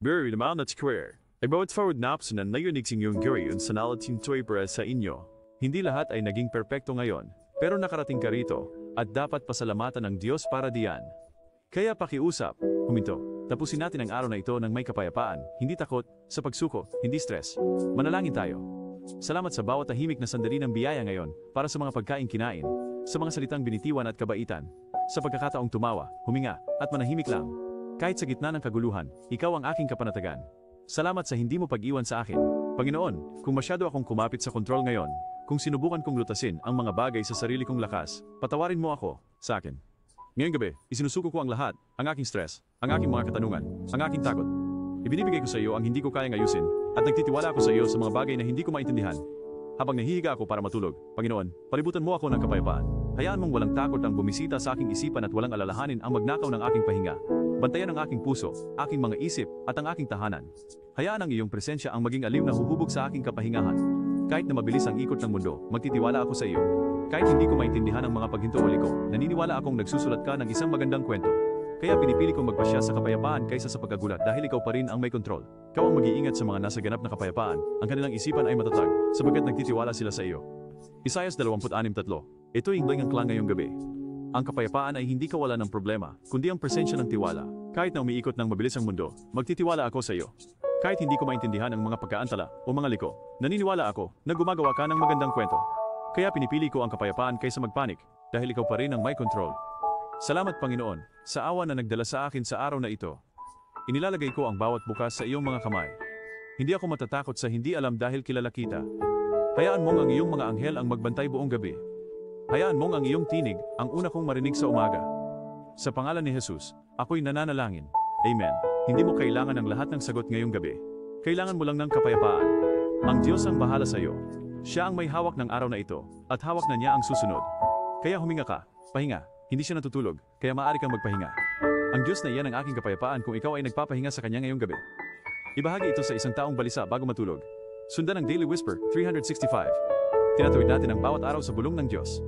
Very naman at square. Ay bawat forward naps na nayunig sing yung gawin sa nalatin to'y para sa inyo. Hindi lahat ay naging perpekto ngayon, pero nakarating ka rito, at dapat pasalamatan ng Diyos para diyan. Kaya pakiusap, huminto, tapusin natin ang araw na ito ng may kapayapaan, hindi takot, sa pagsuko, hindi stress. Manalangin tayo. Salamat sa bawat tahimik na sandali ng biyaya ngayon, para sa mga pagkain kinain, sa mga salitang binitiwan at kabaitan, sa pagkakataong tumawa, huminga, at manahimik lang. Kahit sa gitna ng kaguluhan, ikaw ang aking kapanatagan. Salamat sa hindi mo pag-iwan sa akin. Panginoon, kung masyado akong kumapit sa kontrol ngayon, kung sinubukan kong lutasin ang mga bagay sa sarili kong lakas, patawarin mo ako, sa akin. Ngayong gabi, isinusuko ko ang lahat, ang aking stress, ang aking mga katanungan, ang aking takot. Ibinibigay ko sa iyo ang hindi ko kayang ayusin, at nagtitiwala ako sa iyo sa mga bagay na hindi ko maintindihan. Habang nahihiga ako para matulog, Panginoon, palibutan mo ako ng kapayapaan. Hayaan mong walang takot ang bumisita sa aking isipan at walang alalahanin ang magnakaw ng aking pahinga. Bantayan ang aking puso, aking mga isip, at ang aking tahanan. Hayaan ang iyong presensya ang maging aliw na huhubog sa aking kapahingahan. Kahit na mabilis ang ikot ng mundo, magtitiwala ako sa iyo. Kahit hindi ko maintindihan ang mga paghinto o liko, naniniwala akong nagsusulat ka ng isang magandang kwento. Kaya pinipili kong magpasya sa kapayapaan kaysa sa pagkagulat dahil ikaw pa rin ang may kontrol. Ikaw ang mag-iingat sa mga nasa ganap na kapayapaan, ang kanilang isipan ay matatag, sapagkat nagtitiwala sila sa iyo. Isaiah 26:3. Ito'y ingling ang klang ngayong gabi. Ang kapayapaan ay hindi kawalan ng problema, kundi ang presensya ng tiwala. Kahit na umiikot ng mabilis ang mundo, magtitiwala ako sa iyo. Kahit hindi ko maintindihan ang mga pagkaantala o mga liko, naniniwala ako na gumagawa ka ng magandang kwento. Kaya pinipili ko ang kapayapaan kaysa magpanik, dahil ikaw pa rin ang may control. Salamat Panginoon, sa awa na nagdala sa akin sa araw na ito. Inilalagay ko ang bawat bukas sa iyong mga kamay. Hindi ako matatakot sa hindi alam dahil kilala kita. Hayaan mong ang iyong mga anghel ang magbantay buong gabi. Hayaan mong ang iyong tinig ang una kong marinig sa umaga. Sa pangalan ni Jesus, ako'y nananalangin. Amen. Hindi mo kailangan ng lahat ng sagot ngayong gabi. Kailangan mo lang ng kapayapaan. Ang Diyos ang bahala sa iyo. Siya ang may hawak ng araw na ito, at hawak na niya ang susunod. Kaya huminga ka, pahinga. Hindi siya natutulog, kaya maaari kang magpahinga. Ang Diyos na iyan ang aking kapayapaan kung ikaw ay nagpapahinga sa Kanya ngayong gabi. Ibahagi ito sa isang taong balisa bago matulog. Sundan ang Daily Whisper 365. Tinatawid natin ang bawat araw sa bulong ng Diyos.